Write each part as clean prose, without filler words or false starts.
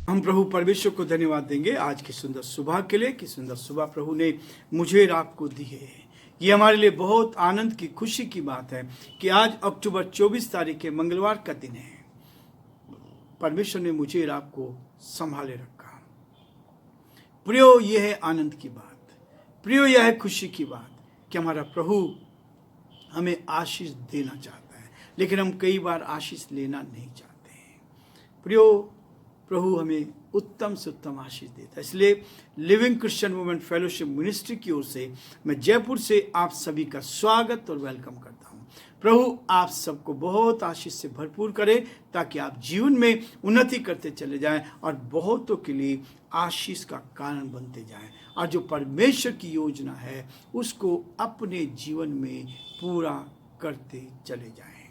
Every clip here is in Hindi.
हम प्रभु परमेश्वर को धन्यवाद देंगे आज की सुंदर सुबह के लिए कि सुंदर सुबह प्रभु ने मुझे और आपको दी है। ये हमारे लिए बहुत आनंद की खुशी की बात है कि आज अक्टूबर 24 तारीख के मंगलवार का दिन है। परमेश्वर ने मुझे और आपको संभाले रखा। प्रियो, यह है आनंद की बात। प्रियो, यह है खुशी की बात कि हमारा प्रभु हमें आशीष देना चाहता है, लेकिन हम कई बार आशीष लेना नहीं चाहते हैं। प्रियो, प्रभु हमें उत्तम से उत्तम आशीष देता है। इसलिए living Christian movement fellowship ministry की ओर से मैं जयपुर से आप सभी का स्वागत और वेलकम करता हूं। प्रभु आप सबको बहुत आशीष से भरपूर करे ताकि आप जीवन में उन्नति करते चले जाएं और बहुतों के लिए आशीष का कारण बनते जाएं और जो परमेश्वर की योजना है उसको अपने जीवन में पूरा करते चले जाएं।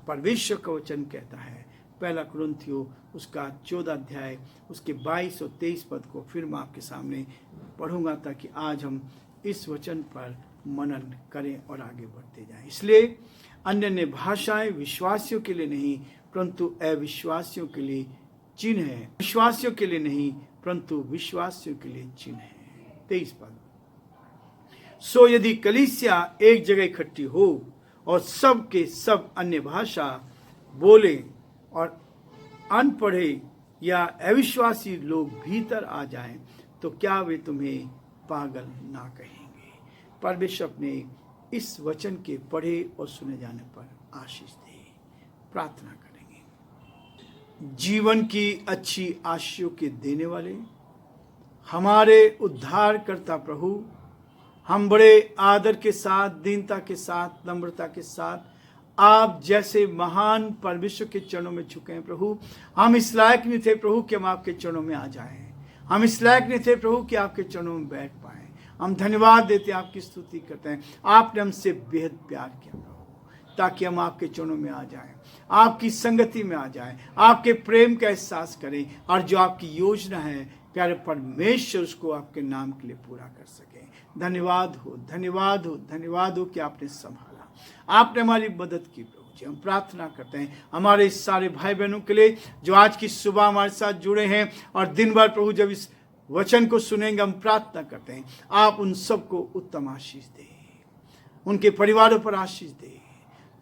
परमेश्वर का वचन कहता है, पहला कुरिन्थियों उसका 14 अध्याय उसके 22 और 23 पद को फिर मैं आपके सामने पढ़ूंगा ताकि आज हम इस वचन पर मनन करें और आगे बढ़ते जाएं। इसलिए अन्य अन्य भाषाएं विश्वासियों के लिए नहीं परंतु अविश्वासियों के लिए चिन्ह है। विश्वासियों के लिए नहीं परंतु विश्वासियों के लिए चिन्ह है। 23 पद, सो यदि कलीसिया एक जगह इकट्ठी हो और सब के सब अन्य भाषा बोले और अनपढ़े या अविश्वासी लोग भीतर आ जाएं तो क्या वे तुम्हें पागल ना कहेंगे। परमेश्वर अपने इस वचन के पढ़े और सुने जाने पर आशीष दे। प्रार्थना करेंगे। जीवन की अच्छी आशीषों के देने वाले हमारे उद्धारकर्ता प्रभु, हम बड़े आदर के साथ, दीनता के साथ, नम्रता के साथ आप जैसे महान परमेश्वर के चरणों में झुके हैं। प्रभु, हम इस लायक नहीं थे प्रभु कि हम आपके चरणों में आ जाएं। हम इस लायक नहीं थे प्रभु कि आपके चरणों में बैठ पाएं। हम धन्यवाद देते हैं, आपकी स्तुति करते हैं। आपने हमसे बेहद प्यार किया प्रभु ताकि हम आपके चरणों में आ जाएं, आपकी संगति में आ जाएं, आपके प्रेम का एहसास करें और जो आपकी योजना है प्यारे परमेश्वर उसको आपके नाम के लिए पूरा कर सके। धन्यवाद हो, धन्यवाद हो, धन्यवाद हो कि आपने संभाला, आपने हमारी मदद की। प्रभु जी, हम प्रार्थना करते हैं हमारे इस सारे भाई बहनों के लिए जो आज की सुबह हमारे साथ जुड़े हैं और दिन भर प्रभु जब इस वचन को सुनेंगे, हम प्रार्थना करते हैं आप उन सबको उत्तम आशीष दें, उनके परिवारों पर आशीष दें।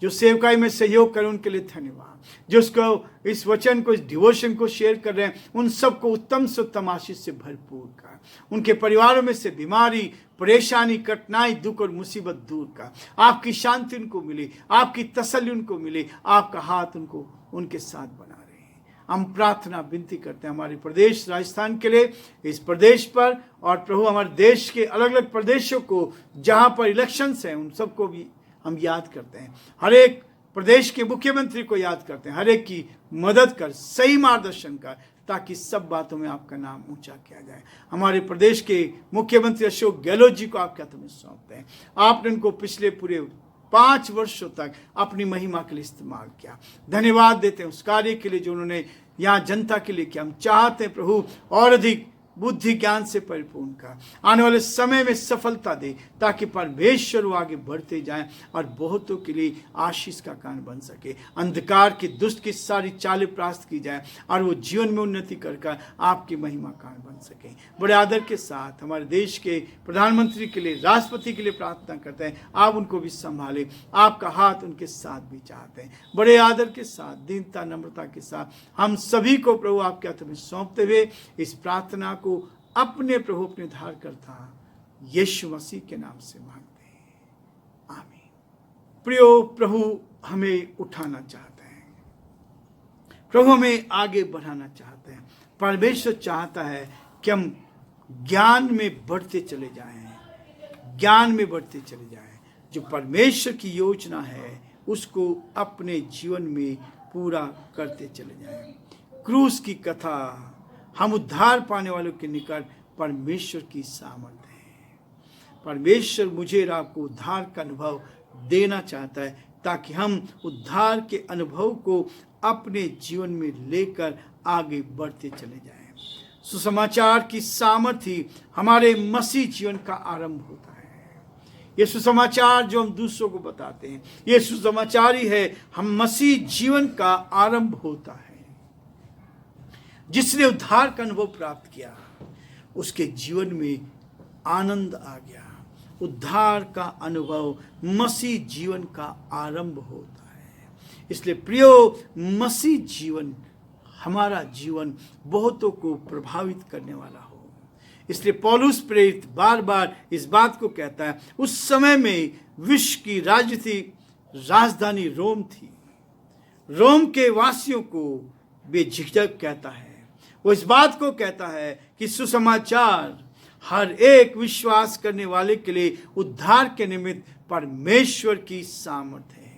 जो सेवकाई में सहयोग करें उनके लिए धन्यवाद। जो उसको इस वचन को, इस डिवोशन को शेयर कर रहे हैं उन सबको उत्तम से उत्तम आशीष से भरपूर कर। उनके परिवारों में से बीमारी, परेशानी, कठिनाई, दुख और मुसीबत दूर कर। आपकी शांति उनको मिले, आपकी तसल्ली उनको मिले, आपका हाथ उनको उनके साथ बना रहे हैं। हम प्रार्थना विनती करते हैं हमारे प्रदेश राजस्थान के लिए, इस प्रदेश पर और प्रभु हमारे देश के अलग अलग प्रदेशों को जहाँ पर इलेक्शंस हैं उन सबको भी हम याद करते हैं। हर एक प्रदेश के मुख्यमंत्री को याद करते हैं। हर एक की मदद कर, सही मार्गदर्शन कर ताकि सब बातों में आपका नाम ऊंचा किया जाए। हमारे प्रदेश के मुख्यमंत्री अशोक गहलोत जी को आपके हाथों में सौंपते हैं। आपने उनको पिछले पूरे 5 वर्षों तक अपनी महिमा के लिए इस्तेमाल किया। धन्यवाद देते हैं उस कार्य के लिए जो उन्होंने यहाँ जनता के लिए किया। हम चाहते हैं प्रभु और अधिक बुद्धि ज्ञान से परिपूर्ण कर आने वाले समय में सफलता दे ताकि परमेश्वर वो आगे बढ़ते जाएं और बहुतों के लिए आशीष का कारण बन सके। अंधकार की दुष्ट की सारी चालें परास्त की जाए और वो जीवन में उन्नति कर आपकी महिमा कारण बन सके। बड़े आदर के साथ हमारे देश के प्रधानमंत्री के लिए, राष्ट्रपति के लिए प्रार्थना करते हैं आप उनको भी संभालें, आपका हाथ उनके साथ भी चाहते हैं। बड़े आदर के साथ, दीनता, नम्रता के साथ हम सभी को प्रभु आपके हाथों में सौंपते हुए इस प्रार्थना को अपने प्रभु, अपने धार करता यीशु मसीह के नाम से मांगते हैं, आमीन। प्रियो, प्रभु हमें उठाना चाहते हैं, प्रभु हमें आगे बढ़ाना चाहते हैं। परमेश्वर चाहता है कि हम ज्ञान में बढ़ते चले जाएं, ज्ञान में बढ़ते चले जाएं। जो परमेश्वर की योजना है उसको अपने जीवन में पूरा करते चले जाएं। क्रूस की कथा, हम उद्धार पाने वालों के निकट परमेश्वर की सामर्थ्य है। परमेश्वर मुझे और आपको उद्धार का अनुभव देना चाहता है ताकि हम उद्धार के अनुभव को अपने जीवन में लेकर आगे बढ़ते चले जाएं। सुसमाचार की सामर्थ्य हमारे मसीह जीवन का आरंभ होता है। ये सुसमाचार जो हम दूसरों को बताते हैं, ये सुसमाचार ही है हम मसीह जीवन का आरंभ होता है। जिसने उद्धार का अनुभव प्राप्त किया, उसके जीवन में आनंद आ गया। उद्धार का अनुभव मसीह जीवन का आरंभ होता है। इसलिए प्रियो, मसीह जीवन, हमारा जीवन बहुतों को प्रभावित करने वाला हो। इसलिए पौलुस प्रेरित बार बार इस बात को कहता है। उस समय में विश्व की राजनीतिक राजधानी रोम थी। रोम के वासियों को बेझिझक कहता है, वो इस बात को कहता है कि सुसमाचार हर एक विश्वास करने वाले के लिए उद्धार के निमित्त परमेश्वर की सामर्थ है।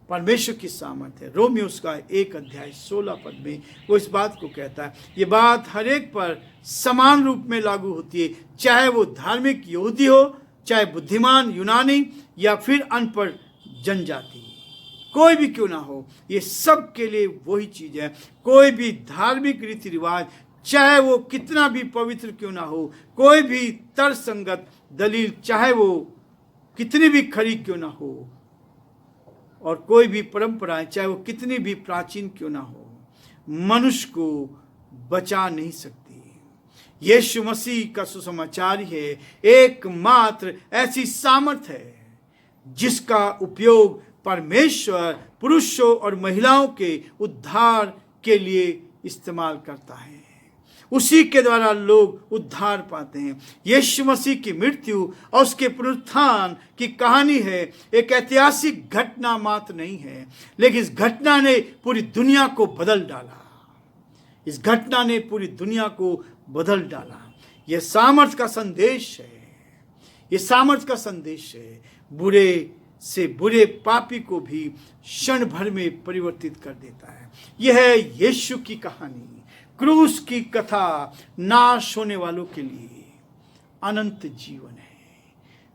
परमेश्वर की सामर्थ है। रोमियो उसका 1:16 में वो इस बात को कहता है। ये बात हर एक पर समान रूप में लागू होती है, चाहे वो धार्मिक यहूदी हो, चाहे बुद्धिमान यूनानी, या फिर अनपढ़ जनजाति, कोई भी क्यों ना हो, ये सब के लिए वही चीज है। कोई भी धार्मिक रीति रिवाज, चाहे वो कितना भी पवित्र क्यों ना हो, कोई भी तर्कसंगत दलील, चाहे वो कितनी भी खरी क्यों ना हो, और कोई भी परंपराएं, चाहे वो कितनी भी प्राचीन क्यों ना हो, मनुष्य को बचा नहीं सकती। यीशु मसीह का सुसमाचार ही है एकमात्र ऐसी सामर्थ है जिसका उपयोग परमेश्वर पुरुषों और महिलाओं के उद्धार के लिए इस्तेमाल करता है। उसी के द्वारा लोग उद्धार पाते हैं। यीशु मसीह की मृत्यु और उसके पुनरुत्थान की कहानी है, एक ऐतिहासिक घटना मात्र नहीं है, लेकिन इस घटना ने पूरी दुनिया को बदल डाला। इस घटना ने पूरी दुनिया को बदल डाला। यह सामर्थ का संदेश है। यह सामर्थ का संदेश है। बुरे से बुरे पापी को भी क्षण भर में परिवर्तित कर देता है। यह है यीशु की कहानी, क्रूस की कथा। नाश होने वालों के लिए अनंत जीवन है।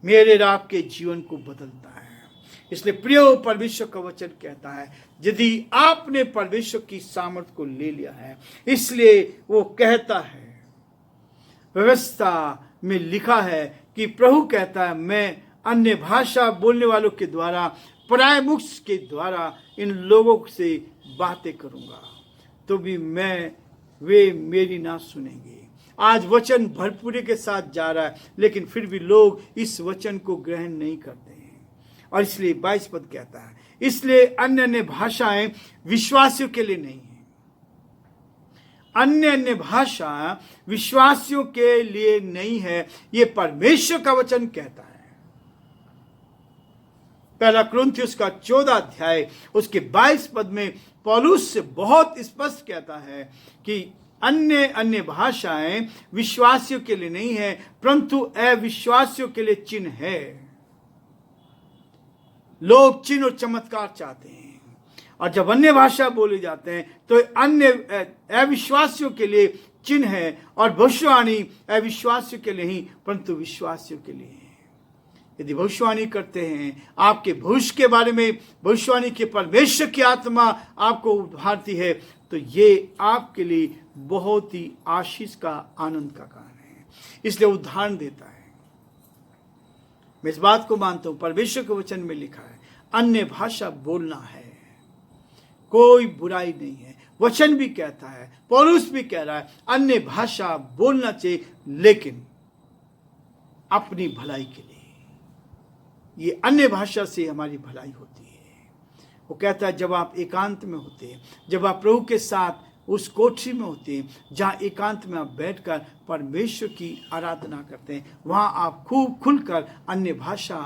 मेरे और आपके जीवन को बदलता है। इसलिए प्रियो, परमेश्वर का वचन कहता है, यदि आपने परमेश्वर की सामर्थ को ले लिया है, इसलिए वो कहता है, व्यवस्था में लिखा है कि प्रभु कहता है, मैं अन्य भाषा बोलने वालों के द्वारा, पराय मुख के द्वारा इन लोगों से बातें करूंगा, तो भी वे मेरी ना सुनेंगे। आज वचन भरपूरी के साथ जा रहा है, लेकिन फिर भी लोग इस वचन को ग्रहण नहीं करते हैं। और इसलिए 22 पद कहता है, इसलिए अन्य भाषाएं विश्वासियों के लिए नहीं है। अन्य भाषा विश्वासियों के लिए नहीं है, ये परमेश्वर का वचन कहता है। पहला कुरिन्थियों का 14 अध्याय उसके 22 पद में पौलुस से बहुत स्पष्ट कहता है कि अन्य भाषाएं विश्वासियों के लिए नहीं है, परंतु अविश्वासियों के लिए चिन्ह है। लोग चिन्ह और चमत्कार चाहते हैं, और जब अन्य भाषा बोले जाते हैं तो अन्य अविश्वासियों के लिए चिन्ह है, और भविष्यवाणी अविश्वासियों के लिए नहीं परंतु विश्वासियों के लिए है। यदि भविष्यवाणी करते हैं, आपके भविष्य के बारे में भविष्यवाणी के परमेश्वर की आत्मा आपको उभारती है, तो ये आपके लिए बहुत ही आशीष का, आनंद का कारण है। इसलिए उदाहरण देता है। मैं इस बात को मानता हूं, परमेश्वर के वचन में लिखा है, अन्य भाषा बोलना है, कोई बुराई नहीं है। वचन भी कहता है, पौलुस भी कह रहा है, अन्य भाषा बोलना चाहिए, लेकिन अपनी भलाई के लिए। ये अन्य भाषा से हमारी भलाई होती है। वो कहता है, जब आप एकांत में होते हैं, जब आप प्रभु के साथ उस कोठरी में होते हैं जहाँ एकांत में आप बैठकर परमेश्वर की आराधना करते हैं, वहाँ आप खूब खुलकर अन्य भाषा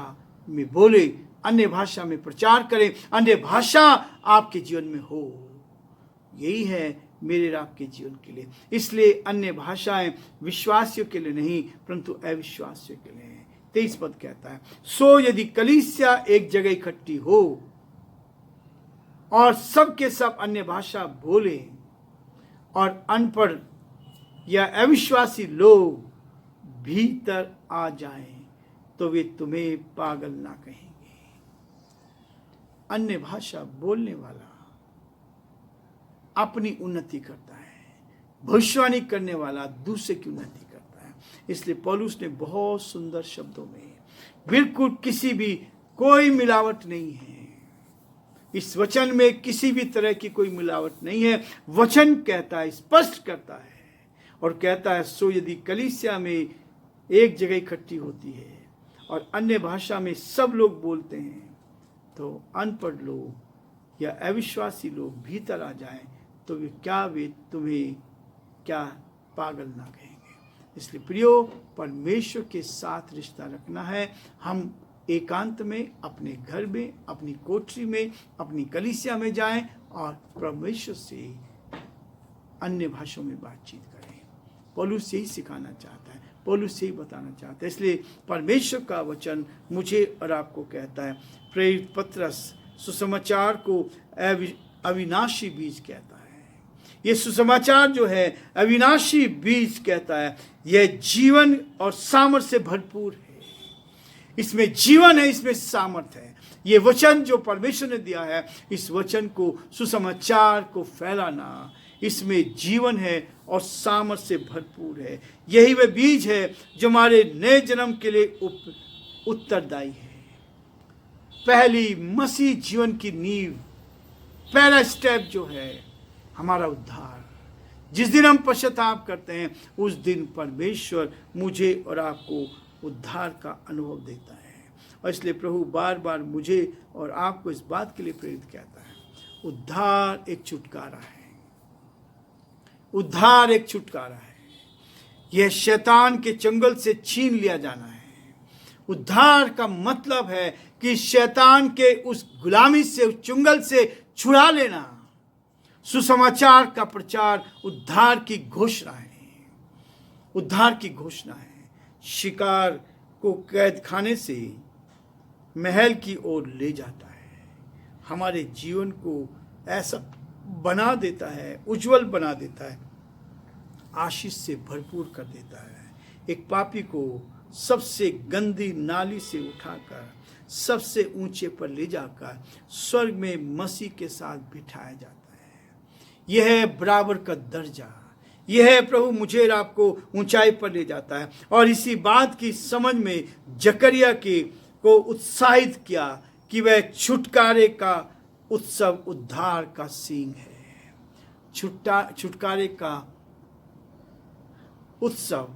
में बोले, अन्य भाषा में प्रचार करें, अन्य भाषा आपके जीवन में हो। यही है मेरे और आपके जीवन के लिए। इसलिए अन्य भाषाएं विश्वासियों के लिए नहीं परंतु अविश्वासियों के लिए। 23 पद कहता है, सो यदि कलीसिया एक जगह इकट्ठी हो और सब के सब अन्य भाषा बोले और अनपढ़ या अविश्वासी लोग भीतर आ जाएं, तो वे तुम्हें पागल ना कहेंगे। अन्य भाषा बोलने वाला अपनी उन्नति करता है, भविष्यवाणी करने वाला दूसरे की उन्नति करता है। इसलिए पौलुस ने बहुत सुंदर शब्दों में, बिल्कुल किसी भी कोई मिलावट नहीं है, इस वचन में किसी भी तरह की कोई मिलावट नहीं है। वचन कहता है, स्पष्ट करता है और कहता है, सो यदि कलीसिया में एक जगह इकट्ठी होती है और अन्य भाषा में सब लोग बोलते हैं, तो अनपढ़ लोग या अविश्वासी लोग भीतर आ जाएं, तो वे तुम्हें क्या पागल ना कहेंगे। इसलिए प्रियो, परमेश्वर के साथ रिश्ता रखना है। हम एकांत में, अपने घर में, अपनी कोठरी में, अपनी कलीसिया में जाएं और परमेश्वर से अन्य भाषाओं में बातचीत करें। पौलुस यही सिखाना चाहता है, पौलुस यही बताना चाहता है। इसलिए परमेश्वर का वचन मुझे और आपको कहता है, प्रेरित पत्रस सुसमाचार को अविनाशी बीज कहता है। ये सुसमाचार जो है अविनाशी बीज कहता है, यह जीवन और सामर्थ्य से भरपूर है। इसमें जीवन है, इसमें सामर्थ्य है। ये वचन जो परमेश्वर ने दिया है, इस वचन को, सुसमाचार को फैलाना, इसमें जीवन है और सामर्थ्य से भरपूर है। यही वह बीज है जो हमारे नए जन्म के लिए उत्तरदायी है। पहली मसीह जीवन की नींव, पहला स्टेप जो है हमारा उद्धार। जिस दिन हम पश्चाताप करते हैं, उस दिन परमेश्वर मुझे और आपको उद्धार का अनुभव देता है। और इसलिए प्रभु बार बार मुझे और आपको इस बात के लिए प्रेरित कहता है, उद्धार एक छुटकारा है। उद्धार एक छुटकारा है। यह शैतान के चंगुल से छीन लिया जाना है। उद्धार का मतलब है कि शैतान के उस गुलामी से, उस चंगुल से छुड़ा लेना। सुसमाचार का प्रचार उद्धार की घोषणा है। उद्धार की घोषणा है। शिकार को कैद खाने से महल की ओर ले जाता है। हमारे जीवन को ऐसा बना देता है, उज्जवल बना देता है, आशीष से भरपूर कर देता है। एक पापी को सबसे गंदी नाली से उठाकर सबसे ऊंचे पर ले जाकर स्वर्ग में मसीह के साथ बिठाया जाता है। यह है बराबर का दर्जा। यह है प्रभु मुझे और आपको ऊंचाई पर ले जाता है। और इसी बात की समझ में जकरिया को उत्साहित किया कि वह छुटकारे का उत्सव उद्धार का सींग है। छुटकारे का उत्सव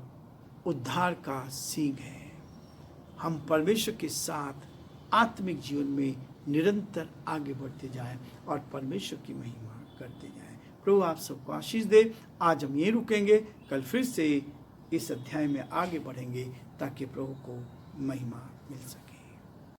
उद्धार का सींग है। हम परमेश्वर के साथ आत्मिक जीवन में निरंतर आगे बढ़ते जाएं और परमेश्वर की महिमा करते जाएं। प्रभु आप सबको आशीष दे। आज हम यहीं रुकेंगे, कल फिर से इस अध्याय में आगे बढ़ेंगे ताकि प्रभु को महिमा मिल सके।